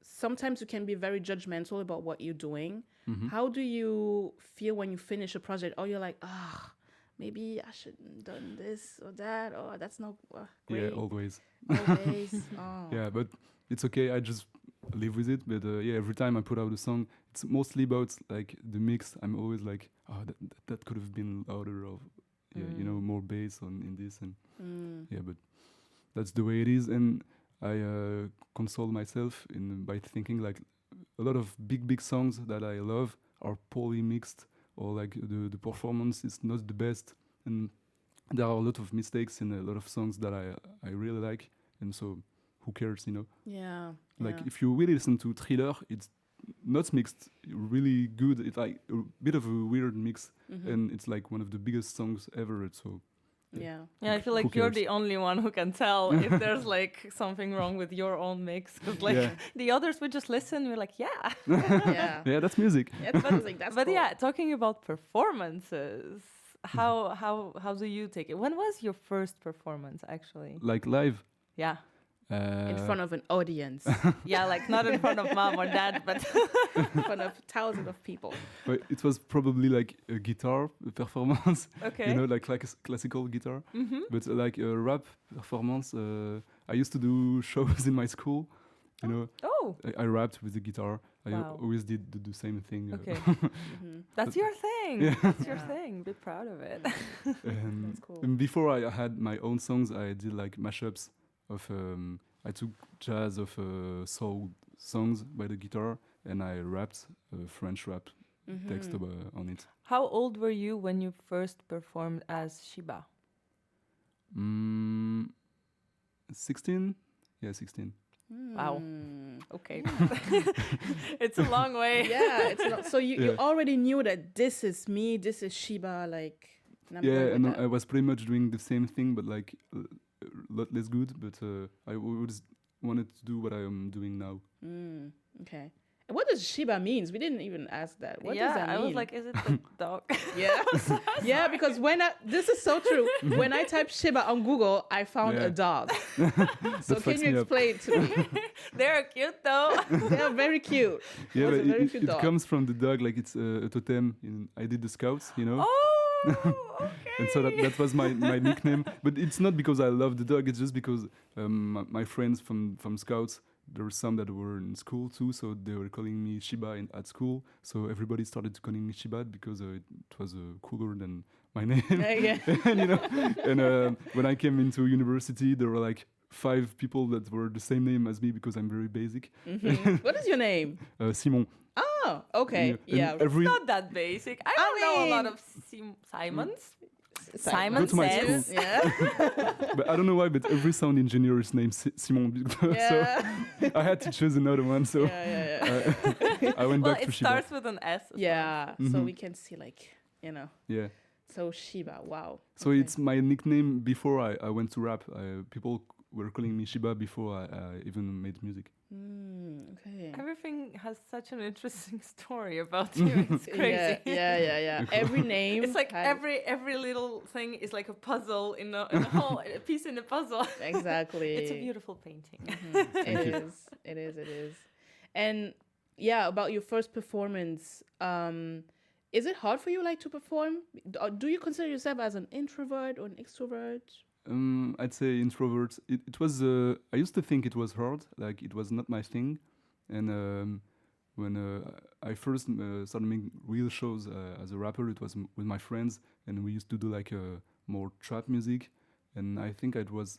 Speaker 3: sometimes you can be very judgmental about what you're doing.
Speaker 5: Mm-hmm.
Speaker 3: How do you feel when you finish a project? Or you're like, maybe I should have done this or that, or that's not great.
Speaker 5: Yeah, always.
Speaker 3: Always. Oh.
Speaker 5: Yeah, but it's okay. I just live with it. But every time I put out a song, it's mostly about like the mix. I'm always like, that could have been louder, or more bass in this, and but that's the way it is. And I console myself by thinking like a lot of big songs that I love are poorly mixed, or like the performance is not the best, and there are a lot of mistakes in a lot of songs that I really like, and so who cares,
Speaker 3: Yeah.
Speaker 5: Like if you really listen to Thriller, it's not mixed really good. It's like a bit of a weird mix, and it's like one of the biggest songs ever. So
Speaker 3: Yeah.
Speaker 4: Yeah, I feel
Speaker 5: Who
Speaker 4: like you're
Speaker 5: cares?
Speaker 4: the only one who can tell if there's like something wrong with your own mix. Because like the others would just listen. We're like, yeah.
Speaker 3: Yeah.
Speaker 5: yeah, that's music.
Speaker 3: That's music. That's
Speaker 4: But
Speaker 3: cool.
Speaker 4: yeah, talking about performances, how do you take it? When was your first performance actually?
Speaker 5: Like live.
Speaker 4: Yeah.
Speaker 3: In front of an audience,
Speaker 4: Yeah, like not in front of mom or dad, but
Speaker 3: in front of thousands of people.
Speaker 5: But it was probably like a guitar performance,
Speaker 4: okay.
Speaker 5: like classical guitar. But like a rap performance, I used to do shows in my school.
Speaker 4: Oh,
Speaker 5: I rapped with the guitar. I
Speaker 4: Wow.
Speaker 5: always did the same thing.
Speaker 4: okay. That's your thing.
Speaker 5: Yeah.
Speaker 4: That's your thing. Be proud of it.
Speaker 3: That's cool.
Speaker 5: And before I had my own songs, I did like mashups of. I took jazz of soul songs by the guitar, and I rapped French rap text on it.
Speaker 4: How old were you when you first performed as Shiba?
Speaker 5: 16? Yeah, 16.
Speaker 4: Wow. Okay. It's a long way.
Speaker 3: Yeah, it's not. So you already knew that this is me, this is Shiba, like. And I'm going
Speaker 5: Yeah,
Speaker 3: with
Speaker 5: and
Speaker 3: that.
Speaker 5: I was pretty much doing the same thing, but like a lot less good. But I always wanted to do what I am doing now.
Speaker 3: Okay. And what does Shiba means? We didn't even ask that. What does that mean?
Speaker 4: I was like, is it the dog?
Speaker 3: Yeah, yeah. Because this is so true. When I typed Shiba on Google, I found
Speaker 5: Yeah.
Speaker 3: a dog. So
Speaker 5: That
Speaker 3: can
Speaker 5: fucks
Speaker 3: you
Speaker 5: me up.
Speaker 3: explain to me?
Speaker 4: They're cute though.
Speaker 3: They are very cute.
Speaker 5: Yeah,
Speaker 3: was
Speaker 5: but
Speaker 3: a very
Speaker 5: it
Speaker 3: cute
Speaker 5: it
Speaker 3: dog.
Speaker 5: comes from the dog. Like it's a totem. I did the scouts,
Speaker 4: Oh, okay.
Speaker 5: And so that was my nickname. But it's not because I love the dog. It's just because my friends from Scouts, there were some that were in school too, so they were calling me Shiba at school. So everybody started calling me Shiba because it was cooler than my name.
Speaker 3: Yeah.
Speaker 5: and when I came into university, there were like 5 people that were the same name as me because I'm very basic.
Speaker 3: What is your name?
Speaker 5: Simon.
Speaker 3: Oh, okay.
Speaker 5: And
Speaker 3: Yeah.
Speaker 5: every
Speaker 4: Not that basic. I don't know a lot of Simons. Simon
Speaker 5: Go to my
Speaker 4: says.
Speaker 5: school.
Speaker 3: Yeah.
Speaker 5: but I don't know why, but every sound engineer is named Simon.
Speaker 3: Yeah.
Speaker 5: So I had to choose another one. So
Speaker 3: Yeah.
Speaker 5: I went
Speaker 4: Well,
Speaker 5: back to
Speaker 4: it
Speaker 5: Shiba.
Speaker 4: starts with an S. as
Speaker 3: Yeah. So we can see
Speaker 5: Yeah.
Speaker 3: So Shiba. Wow.
Speaker 5: So
Speaker 3: Okay.
Speaker 5: it's my nickname before I went to rap. People were calling me Shiba before I even made music.
Speaker 3: Okay.
Speaker 4: well. Everything has such an interesting story about you. It's crazy.
Speaker 3: Yeah. Every name.
Speaker 4: It's like
Speaker 3: has-
Speaker 4: every little thing is like a puzzle in a whole a piece in a puzzle.
Speaker 3: Exactly.
Speaker 4: It's a beautiful painting.
Speaker 3: It is. And yeah, about your first performance, is it hard for you like to perform? Do you consider yourself as an introvert or an extrovert?
Speaker 5: I'd say introvert. It was. I used to think it was hard, like it was not my thing, and when I first started making real shows as a rapper, it was with my friends, and we used to do like more trap music, and I think I was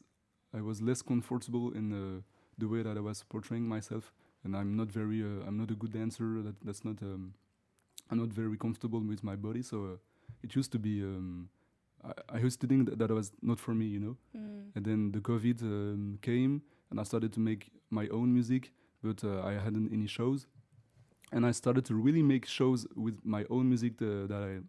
Speaker 5: less comfortable in the way that I was portraying myself, and I'm not very. I'm not a good dancer. That's not. I'm not very comfortable with my body, so it used to be. I used to think that was not for me, you know. And then the COVID came, and I started to make my own music, but I hadn't any shows. And I started to really make shows with my own music that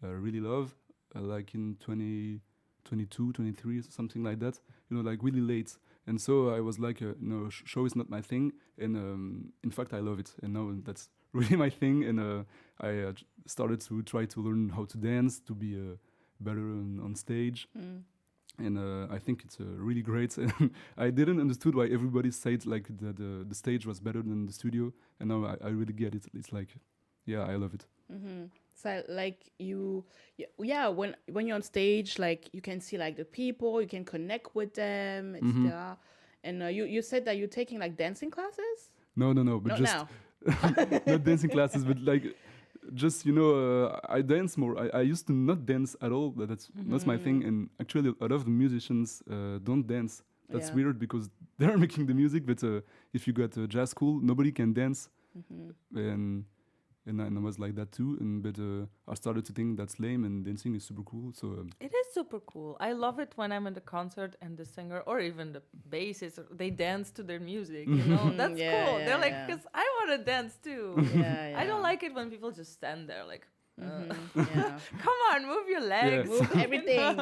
Speaker 5: I really love, like in 2022, 23, something like that, you know, like really late. And so I was like, no, show is not my thing. And in fact, I love it. And now that's really my thing. And I started to try to learn how to dance, to be better on stage. And I think it's really great. And I didn't understood why everybody said like that the stage was better than the studio. And now I really get it. It's like, yeah, I love it.
Speaker 3: So like yeah, when you're on stage, like you can see like the people, you can connect with them, etc. And you said that you're taking like dancing classes?
Speaker 5: No, but
Speaker 3: Not
Speaker 5: just
Speaker 3: now.
Speaker 5: not dancing classes, but like just I dance more. I used to not dance at all. That's my thing. And actually, a lot of the musicians don't dance. That's
Speaker 3: Yeah.
Speaker 5: weird because they're making the music, but if you go to jazz school, nobody can dance. And I was like that too. But I started to think that's lame, and dancing is super cool. So
Speaker 4: It is super cool. I love it when I'm in the concert and the singer or even the bassist, they dance to their music, you know? That's
Speaker 3: Yeah,
Speaker 4: cool.
Speaker 3: yeah,
Speaker 4: They're like,
Speaker 3: yeah.
Speaker 4: because I want to dance too.
Speaker 3: Yeah,
Speaker 4: I don't
Speaker 3: yeah.
Speaker 4: like it when people just stand there like,
Speaker 3: Yeah.
Speaker 4: come on, move your legs.
Speaker 5: Yeah.
Speaker 3: Move everything.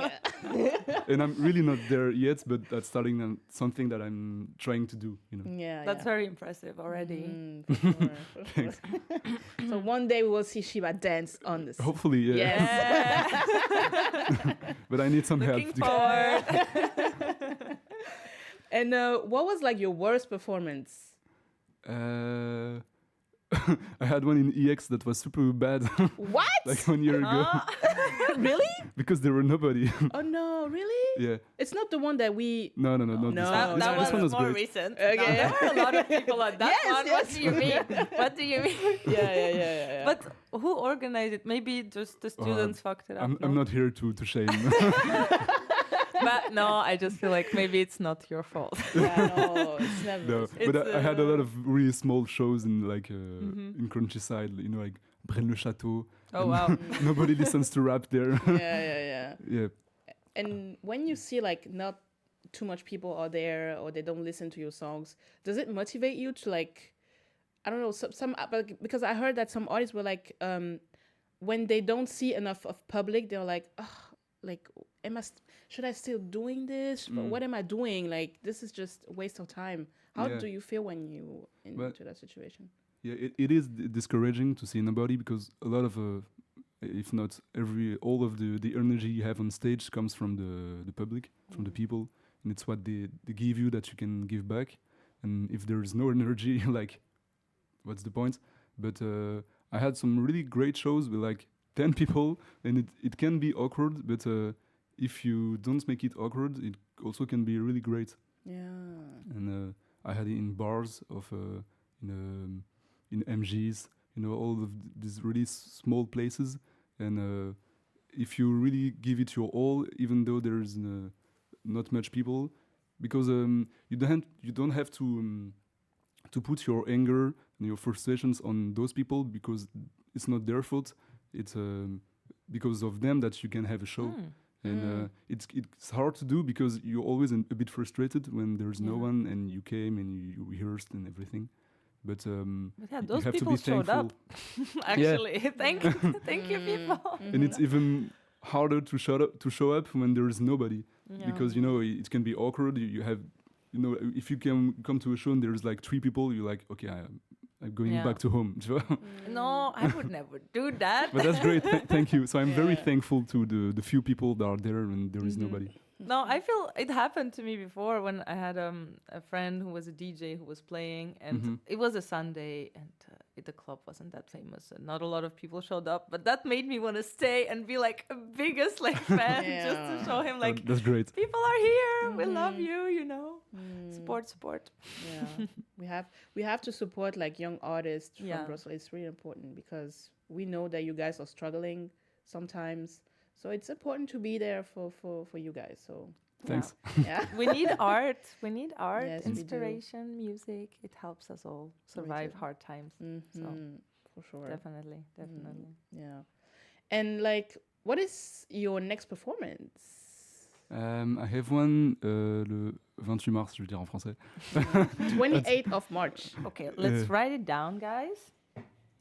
Speaker 5: and I'm really not there yet, but that's starting something that I'm trying to do. You know.
Speaker 3: Yeah,
Speaker 4: That's
Speaker 3: yeah.
Speaker 4: very impressive already.
Speaker 3: For sure, for sure. So one day we will see Shiba dance on this.
Speaker 5: Hopefully, yeah.
Speaker 3: Yes.
Speaker 5: But I need some
Speaker 4: Looking
Speaker 5: help.
Speaker 4: forward.
Speaker 3: And what was like your worst performance?
Speaker 5: I had one in EX that was super bad,
Speaker 3: What?
Speaker 5: like 1 year ago,
Speaker 3: Really?
Speaker 5: because there were nobody.
Speaker 3: Oh no, really?
Speaker 5: Yeah.
Speaker 3: It's not the one that we.
Speaker 5: No.
Speaker 3: No.
Speaker 5: This,
Speaker 4: That,
Speaker 5: this,
Speaker 4: that
Speaker 5: this one was
Speaker 4: more
Speaker 5: great.
Speaker 4: recent.
Speaker 3: Okay.
Speaker 4: Now, there were a lot of people on that
Speaker 3: Yes,
Speaker 4: one.
Speaker 3: yes.
Speaker 4: What do you mean? What do you mean?
Speaker 3: Yeah.
Speaker 4: But who organized it? Maybe just the students fucked it up.
Speaker 5: I'm not here to shame.
Speaker 4: But no, I just feel like maybe it's not your fault.
Speaker 3: Yeah, no, it's never.
Speaker 5: No,
Speaker 4: It's,
Speaker 5: but I had a lot of really small shows in like in countryside, you know, like Braine-le-Château.
Speaker 4: Oh,
Speaker 5: and
Speaker 4: wow.
Speaker 5: Nobody listens to rap there.
Speaker 3: Yeah.
Speaker 5: Yeah.
Speaker 3: And when you see like not too much people are there or they don't listen to your songs, does it motivate you to like, I don't know, some but because I heard that some artists were like, when they don't see enough of public, they're like, oh, like, should I still doing this? What am I doing? Like, this is just a waste of time. How
Speaker 5: Yeah.
Speaker 3: do you feel when you into that situation?
Speaker 5: Yeah, it is discouraging to see nobody because a lot of, if not all of the energy you have on stage comes from the public, from the people, and it's what they give you that you can give back. And if there is no energy, like, what's the point? But I had some really great shows with like 10 people, and it can be awkward, but if you don't make it awkward, it also can be really great.
Speaker 3: Yeah.
Speaker 5: And I had it in bars of in MGs, you know, all of these really small places. And if you really give it your all, even though there's not much people, because you don't have to put your anger and your frustrations on those people because it's not their fault. It's because of them that you can have a show. And it's hard to do because you're always a bit frustrated when there's no one and you came and you rehearsed and everything. But
Speaker 4: yeah,
Speaker 5: you
Speaker 4: those
Speaker 5: have to
Speaker 4: people
Speaker 5: be
Speaker 4: showed
Speaker 5: thankful.
Speaker 4: up. Actually, thank you, people.
Speaker 5: And it's even harder to show up when there is nobody because you know it can be awkward. You have, you know, if you can come to a show and there's like 3 people, you're like, okay, I'm going back to home.
Speaker 4: No, I would never do that.
Speaker 5: But that's great. Thank you. So I'm very thankful to the few people that are there and there is nobody.
Speaker 4: No, I feel it happened to me before when I had a friend who was a DJ who was playing, and it was a Sunday, and the club wasn't that famous and not a lot of people showed up, but that made me want to stay and be like a biggest like fan just to show him like
Speaker 5: That's great.
Speaker 4: people are here, we love you, you know. Support.
Speaker 3: Yeah, we have to support like young artists from
Speaker 4: Yeah.
Speaker 3: Brussels. It's really important because we know that you guys are struggling sometimes, so it's important to be there for you guys. So
Speaker 5: Thanks.
Speaker 3: yeah.
Speaker 4: We need art. We need art,
Speaker 3: Yes, we do.
Speaker 4: inspiration, music. It helps us all survive hard times. So
Speaker 3: For sure.
Speaker 4: definitely.
Speaker 3: Yeah. And like, what is your next performance?
Speaker 5: I have one le 28 mars, je vais le dire en français.
Speaker 3: 28th of March.
Speaker 4: Okay, let's write it down, guys.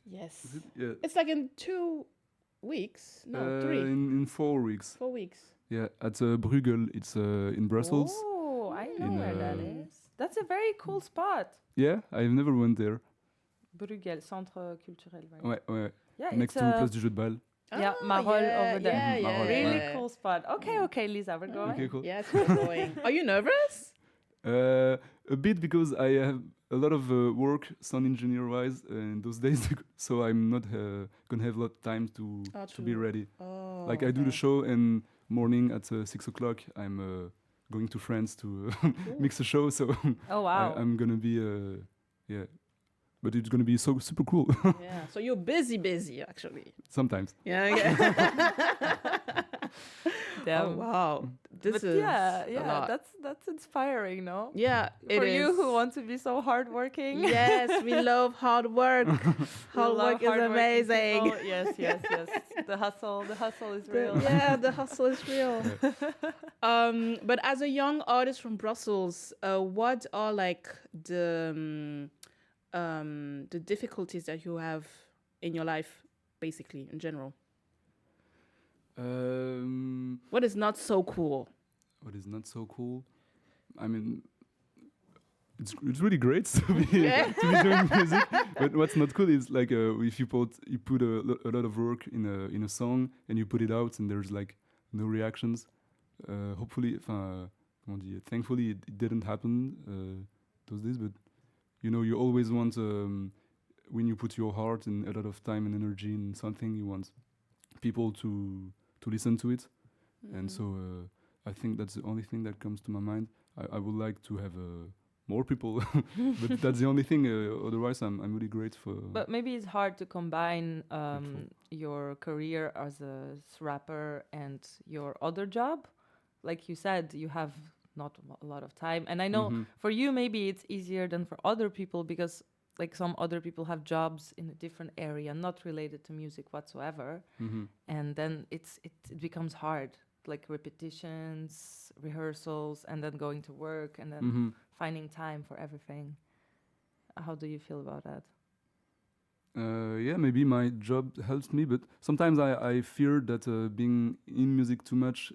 Speaker 3: Yes.
Speaker 5: Yeah.
Speaker 3: It's like in 2 weeks. No, 3.
Speaker 5: In 4 weeks.
Speaker 3: 4 weeks.
Speaker 5: Yeah, at Bruegel. It's in Brussels.
Speaker 4: Oh, I know
Speaker 5: In,
Speaker 4: where that is. That's a very cool spot.
Speaker 5: Yeah, I've never went there.
Speaker 4: Bruegel, Centre Culturel, right?
Speaker 5: Ouais, ouais.
Speaker 4: Yeah,
Speaker 5: Next to Place du Jeu de Balle.
Speaker 4: Yeah,
Speaker 3: Ah,
Speaker 4: Marolles
Speaker 3: yeah,
Speaker 4: over there.
Speaker 3: yeah,
Speaker 5: Marolles,
Speaker 4: Really
Speaker 3: yeah.
Speaker 4: cool spot. Okay, Lisa, we're going.
Speaker 5: Okay, cool.
Speaker 3: Yes, we're going. Are you nervous?
Speaker 5: A bit because I have a lot of work sound engineer wise in those days, so I'm not gonna have a lot of time to be ready.
Speaker 3: Oh,
Speaker 5: Like I do the show and morning at 6 o'clock I'm going to France to mix a show, so
Speaker 4: Oh, wow.
Speaker 5: I'm gonna be yeah, but it's gonna be so super cool.
Speaker 3: Yeah. So you're busy actually.
Speaker 5: Sometimes.
Speaker 3: Yeah. Yeah.
Speaker 4: Damn.
Speaker 3: Oh wow. This
Speaker 4: But
Speaker 3: is
Speaker 4: yeah,
Speaker 3: a lot.
Speaker 4: that's inspiring, no?
Speaker 3: Yeah. It
Speaker 4: For
Speaker 3: is.
Speaker 4: you who want to be so hardworking.
Speaker 3: Yes, we love hard work. Hard work is amazing.
Speaker 4: People. Yes. The hustle is real.
Speaker 3: Yeah, the hustle is real. But as a young artist from Brussels, what are like the difficulties that you have in your life, basically in general? What is not so cool?
Speaker 5: What is not so cool? I mean, it's really great to be doing music. But what's not cool is like if you put a lot of work in a song and you put it out and there's like no reactions. Hopefully, comment dire, thankfully it didn't happen those days. But you know, you always want when you put your heart and a lot of time and energy in something, you want people to listen to it. And so I think that's the only thing that comes to my mind. I would like to have more people, but that's the only thing. Otherwise, I'm really great for.
Speaker 4: But maybe it's hard to combine your career as a rapper and your other job. Like you said, you have not a lot of time, and I know for you maybe it's easier than for other people because like some other people have jobs in a different area, not related to music whatsoever, and then it becomes hard, like repetitions, rehearsals, and then going to work, and then finding time for everything. How do you feel about that?
Speaker 5: Yeah, maybe my job helps me, but sometimes I fear that being in music too much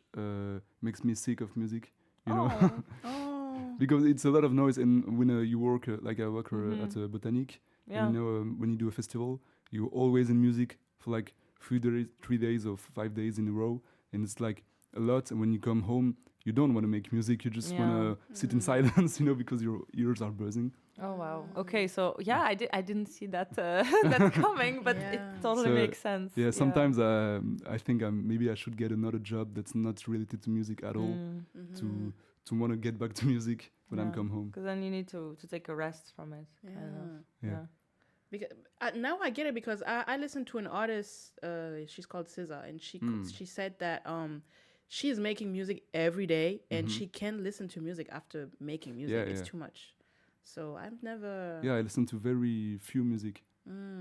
Speaker 5: makes me sick of music. You know. Because it's a lot of noise, and when you work like I work at a Botanique, and, you know, when you do a festival, you're always in music for like 3 days or 5 days in a row, and it's like a lot. And when you come home, you don't want to make music; you just want to sit in silence, you know, because your ears are buzzing.
Speaker 4: Oh wow! Okay, so yeah, I didn't see that that coming, but it totally makes sense.
Speaker 5: Yeah, sometimes I think maybe I should get another job that's not related to music at all to want to get back to music when I come home.
Speaker 4: Because then you need to take a rest from it.
Speaker 5: Yeah.
Speaker 3: Because now I get it, because I listened to an artist. She's called SZA, and she said that she is making music every day, and she can't listen to music after making music. It's too much. So I've never.
Speaker 5: Yeah, I listen to very few music.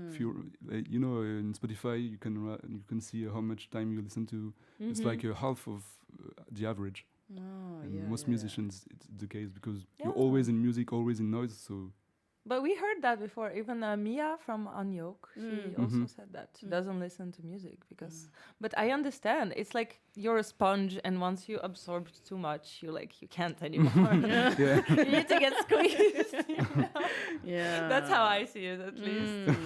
Speaker 5: Few, you know, in Spotify you can see how much time you listen to. It's like a half of the average. Most musicians, it's the case because you're always in music, always in noise. So.
Speaker 4: But we heard that before. Even Mia from Anyoke, she also said that she doesn't listen to music because. But I understand. It's like you're a sponge, and once you absorb too much, you can't anymore. You need to get squeezed. You know?
Speaker 3: Yeah,
Speaker 4: that's how I see it, at least.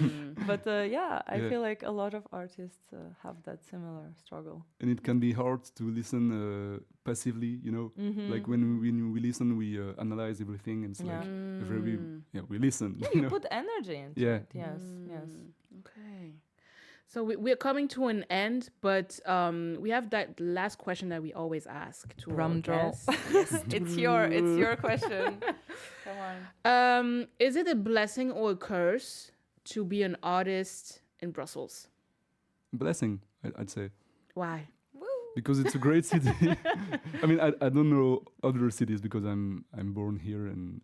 Speaker 4: But I feel like a lot of artists have that similar struggle.
Speaker 5: And it can be hard to listen passively, you know. Like when we listen, we analyze everything, and it's like we listen.
Speaker 4: Yeah, you put energy into it. Yes, yes.
Speaker 3: Okay. So we're coming to an end, but we have that last question that we always ask to our
Speaker 4: Drum roll.
Speaker 3: guests. Yes.
Speaker 4: It's your question. Come on.
Speaker 3: Is it a blessing or a curse to be an artist in Brussels?
Speaker 5: Blessing, I'd say.
Speaker 3: Why?
Speaker 5: Because it's a great city. I mean, I don't know other cities because I'm born here and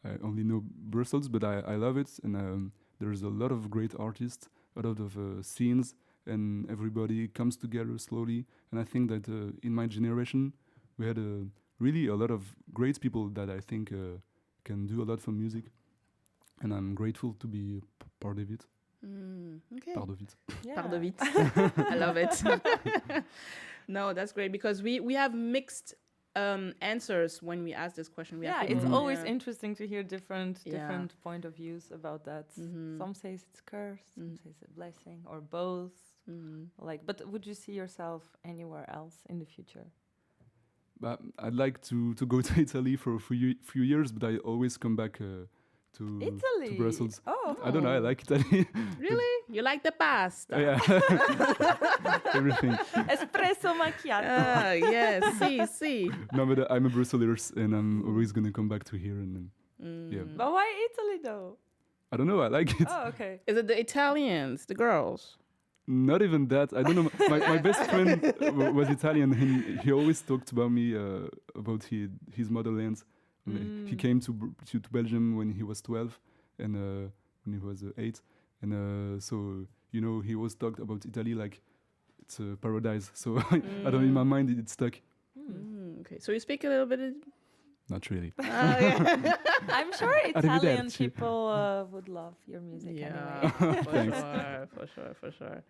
Speaker 5: I only know Brussels, but I love it. And there's a lot of great artists, a lot of scenes, and everybody comes together slowly. And I think that in my generation, we had really a lot of great people that I think can do a lot for music. And I'm grateful to be part of it.
Speaker 3: Okay.
Speaker 5: Part of it.
Speaker 4: Yeah.
Speaker 3: Part of it. I love it. No, that's great because we have mixed answers when we ask this question. We have
Speaker 4: It's
Speaker 3: people-
Speaker 4: always interesting to hear different point of views about that. Some say it's cursed, some say it's a blessing, or both. Like, but would you see yourself anywhere else in the future?
Speaker 5: I'd like to go to Italy for a few years, but I always come back to
Speaker 4: Italy.
Speaker 5: Brussels.
Speaker 4: Oh,
Speaker 5: I don't know. I like Italy.
Speaker 3: Really? You like the pasta?
Speaker 5: Yeah. Everything.
Speaker 4: espresso macchiato.
Speaker 3: Yes. See.
Speaker 5: No, but I'm a Brusselier and I'm always gonna come back to here and yeah.
Speaker 4: But why Italy though?
Speaker 5: I don't know. I like it.
Speaker 4: Oh, okay.
Speaker 3: Is it the Italians, the girls?
Speaker 5: Not even that. I don't know. My best friend was Italian. He always talked about me about his motherland. He came to Belgium when he was 12 and when he was 8. And so, you know, he always talked about Italy like it's a paradise. So I don't know, in my mind it's stuck.
Speaker 3: Okay, so you speak a little bit.
Speaker 5: Not really.
Speaker 4: I'm sure Italian
Speaker 5: Arrivederci.
Speaker 4: people would love your music anyway.
Speaker 3: For sure.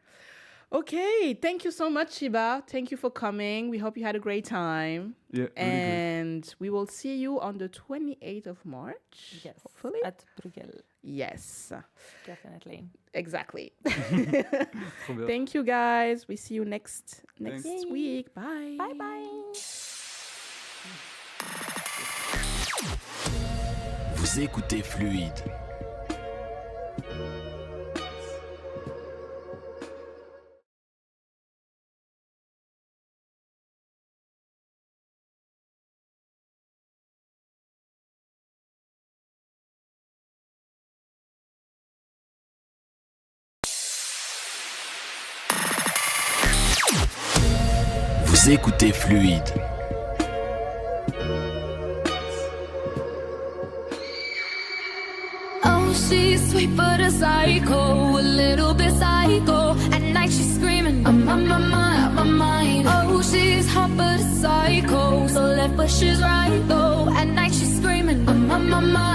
Speaker 3: Okay, thank you so much, Shiba. Thank you for coming. We hope you had a great time.
Speaker 5: Yeah, really
Speaker 3: And we will see you on the 28th of March.
Speaker 4: Yes,
Speaker 3: Hopefully.
Speaker 4: at Bruegel,
Speaker 3: Yes,
Speaker 4: definitely.
Speaker 3: exactly.
Speaker 5: great. Trop bien.
Speaker 3: Thank you, guys. We see you next
Speaker 5: Thanks.
Speaker 3: week. Bye.
Speaker 4: Bye bye.
Speaker 2: Vous écoutez Fluide. Vous écoutez Fluide.
Speaker 7: Oh, she's sweet but a psycho, a little bit psycho. At night she's screaming, I'm on my mind. Oh, she's hot but a psycho, so left but she's right though. At night she's screaming, I'm on my mind.